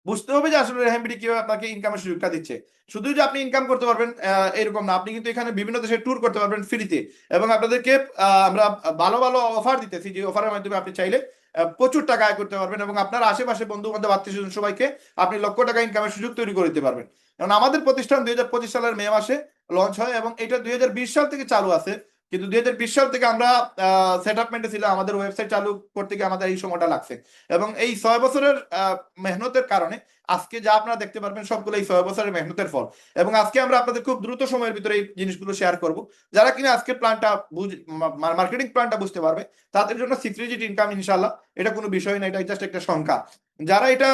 বুঝতে হবে যে আসলে রেহামবিডি কিভাবে আপনাকে ইনকামের সুযোগটা দিচ্ছে। শুধু যে আপনি ইনকাম করতে পারবেন এরকম না, আপনি কিন্তু এখানে বিভিন্ন দেশে ট্যুর করতে পারবেন ফ্রিতে। এবং আপনাদেরকে আমরা ভালো ভালো অফার দিতেছি, যে অফারের মাধ্যমে আপনি চাইলে প্রচুর টাকা আয় করতে পারবেন এবং আপনার আশেপাশে বন্ধু বান্ধব আত্মীয় স্বজন সবাইকে আপনি লক্ষ টাকা ইনকামের সুযোগ তৈরি করে দিতে পারবেন। কারণ আমাদের প্রতিষ্ঠান 2025 সালের মে মাসে লঞ্চ হয় এবং এটা 2020 সাল থেকে চালু আছে। কিন্তু 2020 সাল থেকে আমরা সেট আপ ছিল, আমাদের ওয়েবসাইট চালু করতে গিয়ে আমাদের এই সময়টা লাগছে। এবং এই 6 বছরের মেহনতের কারণে আজকে যা আপনারা দেখতে পারবেন সবগুলো এই 6 বছরের মেহনতের ফল। এবং আজকে আমরা আপনাদের খুব দ্রুত সময়ের ভিতরে এই জিনিসগুলো শেয়ার করব। যারা কিনা আজকের প্ল্যানটা মার্কেটিং প্ল্যানটা বুঝতে পারবে তাদের জন্য 6 ডিজিট ইনকাম ইনশাল্লাহ এটা কোনো বিষয় না, এটা জাস্ট একটা সংখ্যা। যারা এটা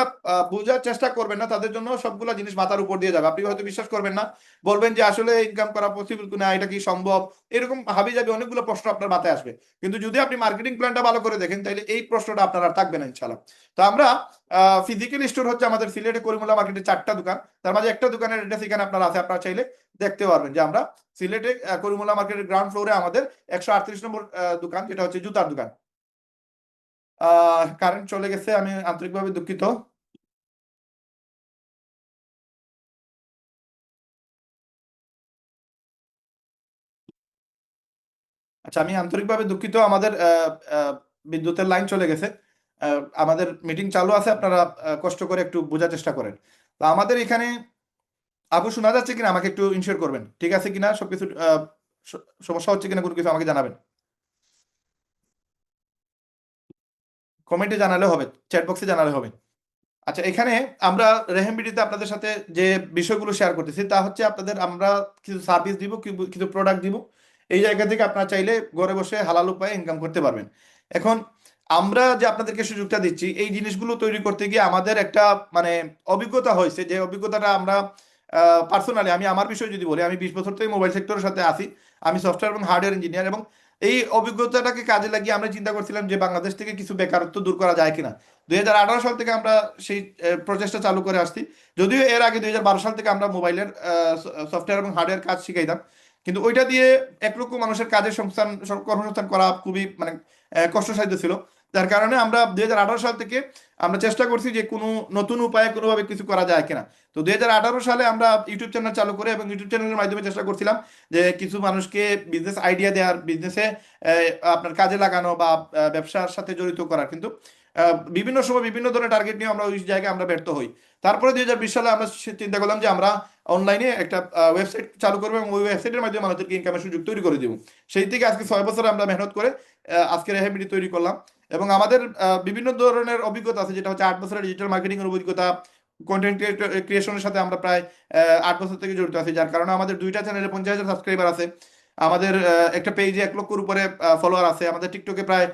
বোঝার চেষ্টা করবেন না তাদের জন্য সবগুলো জিনিস মাথার উপর দিয়ে যাবে, আপনি হয়তো বিশ্বাস করবেন না, বলবেন যে আসলে ইনকাম করা পসিবল কিনা, এটা কি সম্ভব, এরকম হাবি যাবে অনেকগুলো প্রশ্ন আপনার মাথায় আসবে। কিন্তু যদি আপনি মার্কেটিং প্ল্যানটা ভালো করে দেখেন তাহলে এই প্রশ্নটা আপনার আর থাকবে না ইনশাল্লাহ। তো আমরা ফিজিক্যাল স্টোর হচ্ছে আমাদের সিলেটে করিমুল্লাহ মার্কেটে 4টা দোকান, তার মাঝে একটা দোকানের অ্যাড্রেস এখানে আপনার আছে, আপনারা চাইলে দেখতে পারবেন যে আমরা সিলেটে করিমুল্লাহ মার্কেটের গ্রাউন্ড ফ্লোরে আমাদের 138 নম্বর দোকান, যেটা হচ্ছে জুতার দোকান। কারেন্ট চলে গেছে, আমি আন্তরিকভাবে দুঃখিত। আচ্ছা, আমি আন্তরিকভাবে দুঃখিত, আমাদের বিদ্যুতের লাইন চলে গেছে। আমাদের মিটিং চালু আছে, আপনারা কষ্ট করে একটু বোঝার চেষ্টা করেন। তো আমাদের এখানে আপু শোনা যাচ্ছে কিনা আমাকে একটু ইনশিওর করবেন, ঠিক আছে কিনা সবকিছু, সমস্যা হচ্ছে কিনা কোনো কিছু আমাকে জানাবেন, কমেন্টে জানালে হবে, চ্যাট বক্সে জানালে হবে। আচ্ছা, এখানে আমরা রেহেমবিডিতে আপনাদের সাথে যে বিষয়গুলো শেয়ার করতেছি তা হচ্ছে আপনাদের আমরা কিছু সার্ভিস দিব, কিছু প্রোডাক্ট দিব। এই জায়গা থেকে আপনারা চাইলে ঘরে বসে হালাল উপায়ে ইনকাম করতে পারবেন। এখন আমরা যে আপনাদেরকে সুযোগটা দিচ্ছি এই জিনিসগুলো তৈরি করতে গিয়ে আমাদের একটা মানে অভিজ্ঞতা হয়েছে, যে অভিজ্ঞতাটা আমরা পার্সোনালি, আমি আমার বিষয় যদি বলি, আমি 20 বছর থেকে মোবাইল সেক্টরের সাথে আছি। আমি সফটওয়্যার এবং হার্ডওয়্যার ইঞ্জিনিয়ার, এবং এই অভিজ্ঞতাটাকে কাজে লাগিয়ে আমরা চিন্তা করছিলাম যে বাংলাদেশ থেকে কিছু বেকারত্ব দূর করা যায় কিনা। 2018 সাল থেকে আমরা সেই প্রচেষ্টা চালু করে আসছি। যদিও এর আগে 2012 সাল থেকে আমরা মোবাইলের সফটওয়্যার এবং হার্ডওয়্যার কাজ শিখাইতাম, কিন্তু ওইটা দিয়ে 1 লক্ষ মানুষের কাজের সংস্থান কর্মসংস্থান করা খুবই মানে কষ্টসাধ্য ছিল। যার কারণে আমরা 2018 সাল থেকে আমরা চেষ্টা করছি যে কোনো নতুন উপায়ে কোনোভাবে কিছু করা যায় কিনা। তো 2018 সালে আমরা ইউটিউব চ্যানেল চালু করে এবং ইউটিউব চ্যানেলের মাধ্যমে চেষ্টা করছিলাম যে কিছু মানুষকে বিজনেস আইডিয়া দেওয়ার, বিজনেসে আপনার কাজে লাগানো বা ব্যবসার সাথে জড়িত করার। কিন্তু বিভিন্ন সময় বিভিন্ন ধরনের টার্গেট নিয়ে আমরা ওই জায়গায় আমরা ব্যর্থ হই। তারপরে 2020 সালে আমরা চিন্তা করলাম যে আমরা অনলাইনে একটা ওয়েবসাইট চালু করবো এবং ওই ওয়েবসাইটের মাধ্যমে মানুষদেরকে ইনকামের সুযোগ তৈরি করে দিব। সেই থেকে আজকে 6 বছর আমরা মেহনত করে আজকে রেহাবিলিটি তৈরি করলাম। এবং আমাদের বিভিন্ন ধরনের অভিজ্ঞতা আছে, যেটা হচ্ছে 8 বছরের ডিজিটাল মার্কেটিং এর অভিজ্ঞতা। কন্টেন্ট ক্রিয়েশনের সাথে আমরা প্রায় 8 বছর থেকে জড়িত আছি, যার কারণে আমাদের 2টা চ্যানেলে 50,000 সাবস্ক্রাইবার আছে। আমাদের একটা পেজে 1 লক্ষর উপরে ফলোয়ার আছে। আমাদের টিকটকে প্রায়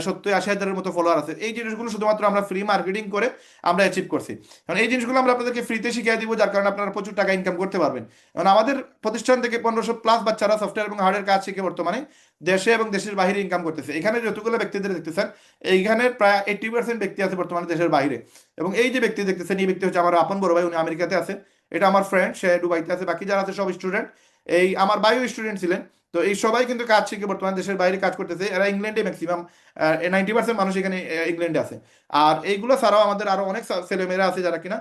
70-80 হাজারের মতো ফলোয়ার আছে। এই জিনিসগুলো শুধুমাত্র আমরা ফ্রি মার্কেটিং করে আমরা অ্যাচিভ করছি। কারণ এই জিনিসগুলো আমরা আপনাদেরকে ফ্রিতে শিখিয়ে দিব, যার কারণে আপনারা প্রচুর টাকা ইনকাম করতে পারবেন। কারণ আমাদের প্রতিষ্ঠান থেকে 1500+ বাচ্চারা সফটওয়্যার এবং হার্ডওয়্যার কাজ শিখে বর্তমানে দেশে এবং দেশের বাইরে ইনকাম করতেছে। এখানে যতগুলো ব্যক্তিদের দেখতেছেন, এইখানে প্রায় 80% ব্যক্তি আছে বর্তমানে দেশের বাইরে। এবং এই যে ব্যক্তি দেখতেছেন, এই ব্যক্তি হচ্ছে আমার আপন বড় ভাই, উনি আমেরিকাতে আছে। এটা আমার ফ্রেন্ড, সে দুবাইতে আছে। বাকি যারা আছে সব স্টুডেন্ট, এই আমার ভাইও স্টুডেন্ট ছিলেন। তো এই সবাই কিন্তু কাজ শিখে বর্তমানে দেশের বাইরে কাজ করতেছে। এরা ইংল্যান্ডে ম্যাক্সিমাম 90% মানুষ এখানে ইংল্যান্ডে আছে। আর এইগুলো ছাড়াও আমাদের আরো অনেক ছেলে মেয়েরা আছে যারা কিনা,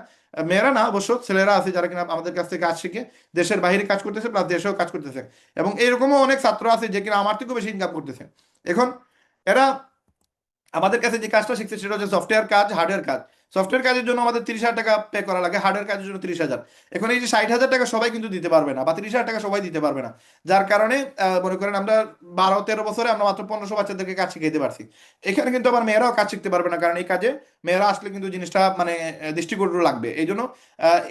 মেয়েরা না অবশ্য, ছেলেরা আছে যারা কিনা আমাদের কাছ থেকে কাজ শিখে দেশের বাইরে কাজ করতেছে, প্লাস দেশেও কাজ করতেছে। এবং এরকমও অনেক ছাত্র আছে যে কিনা আমার থেকেও বেশি ইনকাম করতেছে। এখন এরা আমাদের কাছে যে কাজটা শিখছে সেটা হচ্ছে সফটওয়্যার কাজ, হার্ডওয়্যার কাজ। সফটওয়্যার কাজের জন্য আমাদের 30,000 টাকা পে করা লাগে, হার্ডওয়্যার কাজের জন্য 30,000। এখন এই যে 60,000 টাকা সবাই কিন্তু দিতে পারবে না, বা 30,000 টাকা সবাই দিতে পারবে না। যার কারণে মনে করেন আমরা 12-13 বছরে আমরা মাত্র 1500 বাচ্চাদেরকে কাজ শিখাইতে পারছি। এখানে কিন্তু আবার মেয়েরাও কাজ শিখতে পারবে না, কারণ এই কাজে মেয়েরা আসলে কিন্তু জিনিসটা মানে দৃষ্টিকটু লাগবে। এই জন্য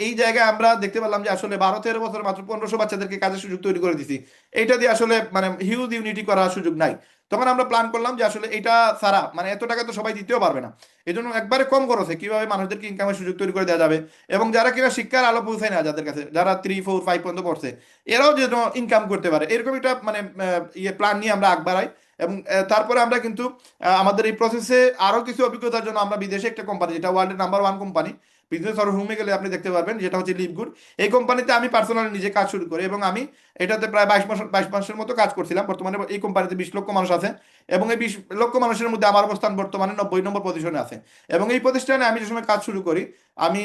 এই জায়গায় আমরা দেখতে পেলাম যে আসলে 12-13 বছর মাত্র 1500 বাচ্চাদেরকে কাজের সুযোগ তৈরি করে দিছি। এইটা দিয়ে আসলে মানে হিউজ ইউনিটি করার সুযোগ নাই। তখন আমরা প্ল্যান করলাম যে আসলে এটা ছাড়া মানে এত টাকা তো সবাই দিতেও পারবে না। এই জন্য একবারে কম খরচে কিভাবে মানুষদেরকে ইনকামের সুযোগ তৈরি করে দেওয়া যাবে, এবং যারা কিনা শিক্ষার আলো পৌঁছায় না, যাদের কাছে যারা 3, 4, 5 পর্যন্ত পড়ছে, এরাও যেন ইনকাম করতে পারে, এরকম একটা মানে ইয়ে প্ল্যান নিয়ে আমরা আগ বাড়াই। এবং তারপরে আমরা কিন্তু আমাদের এই প্রসেসে আরো কিছু অভিজ্ঞতার জন্য আমরা বিদেশে একটা কোম্পানি, যেটা ওয়ার্ল্ডের নাম্বার 1 কোম্পানি, বিজনেস অর হোমে গেলে আপনি দেখতে পারবেন, যেটা হচ্ছে লিভগুড। এই কোম্পানিতে আমি পার্সোনালি নিজে কাজ শুরু করি এবং আমি এটাতে প্রায় 22 মাসের মতো কাজ করছিলাম। বর্তমানে এই কোম্পানিতে 20 লক্ষ মানুষ আছে এবং এই 20 লক্ষ মানুষের মধ্যে আমার অবস্থান বর্তমানে 90 নম্বর পজিশনে আছে। এবং এই প্রতিষ্ঠানে আমি যে সময় কাজ শুরু করি, আমি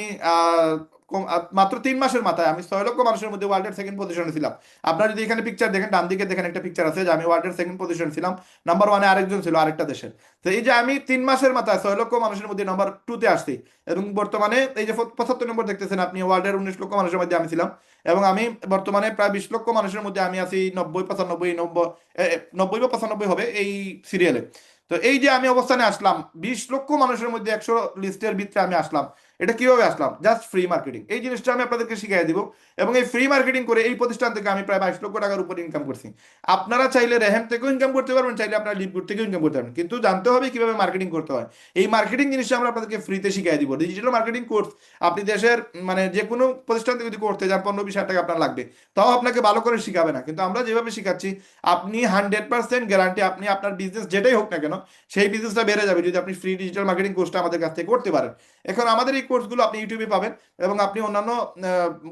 মাত্র 3 মাসের মাথায় আমি 6 লক্ষ মানুষের মধ্যে ওয়ার্ল্ডের সেকেন্ড পজিশনে ছিলাম। আপনারা যদি এখানে পিকচার দেখেন, ডান দিকে দেখেন একটা পিকচার আছে যে আমি ওয়ার্ল্ডের সেকেন্ড পজিশন ছিলাম। নাম্বার 1-এ আরেকজন ছিল আরেকটা দেশের। তো এই যে আমি 3 মাসের মাথায় 6 লক্ষ মানুষের মধ্যে নাম্বার 2-তে আসছি। এবং বর্তমানে এই যে 75 নম্বর দেখতেছেন আপনি, ওয়ার্ল্ডের 19 লক্ষ মানুষের মধ্যে আমি ছিলাম। এবং আমি বর্তমানে প্রায় 20 লক্ষ মানুষের মধ্যে আমি আছি 90 95 90 বা 95 হবে এই সিরিয়ালে। তো এই যে আমি অবস্থানে আসলাম, 20 লক্ষ মানুষের মধ্যে 100 লিস্টের ভিতরে আমি আসলাম, এটা কিভাবে আসলাম? Just free marketing. এই জিনিসটা আমি আপনাদেরকে শিখিয়ে দিব। এবং এই ফ্রি মার্কেটিং করে এই প্রতিষ্ঠান থেকে আমি প্রায় 22 লক্ষ টাকার উপর ইনকাম করছি। আপনারা চাইলে রেহেম থেকেও ইনকাম করতে পারবেন, চাইলে আপনারা লিভগুড থেকেও ইনকাম করতে পারবেন, কিন্তু জানতে হবে কিভাবে মার্কেটিং করতে হয়। এই মার্কেটিং জিনিসটা আমরা আপনাদেরকে ফ্রিতে শিখিয়ে দিব। ডিজিটাল মার্কেটিং কোর্স আপনি দেশের মানে যে কোনো প্রতিষ্ঠান থেকে যদি করতে যান 15-20 হাজার টাকা আপনার লাগবে, তাও আপনাকে ভালো করে শিখাবে না। কিন্তু আমরা যেভাবে শিখাচ্ছি, আপনি 100% গ্যারান্টি, আপনি আপনার বিজনেস যেটাই হোক না কেন সেই বিজনেসটা বেড়ে যাবে যদি আপনি ফ্রি ডিজিটাল মার্কেটিং কোর্সটা আমাদের কাছ থেকে করতে পারেন। এখন আমাদের এই কোর্সগুলো আপনি ইউটিউবে পাবেন এবং আপনি অন্যান্য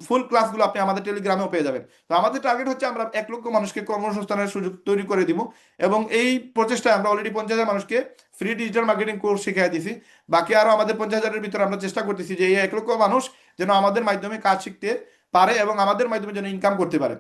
ফুল ক্লাসগুলো আপনি আমাদের টেলিগ্রামেও পেয়ে যাবেন। তো আমাদের টার্গেট হচ্ছে আমরা 1 লক্ষ মানুষকে কর্মসংস্থানের সুযোগ তৈরি করে দিব। এবং এই প্রচেষ্টায় আমরা অলরেডি 50,000 মানুষকে ফ্রি ডিজিটাল মার্কেটিং কোর্স শিখিয়ে দিছি। বাকি আরো আমাদের 50,000-এর ভিতরে আমরা চেষ্টা করতেছি যে এই 1 লক্ষ মানুষ যেন আমাদের মাধ্যমে কাজ শিখতে পারে এবং আমাদের মাধ্যমে যেন ইনকাম করতে পারে।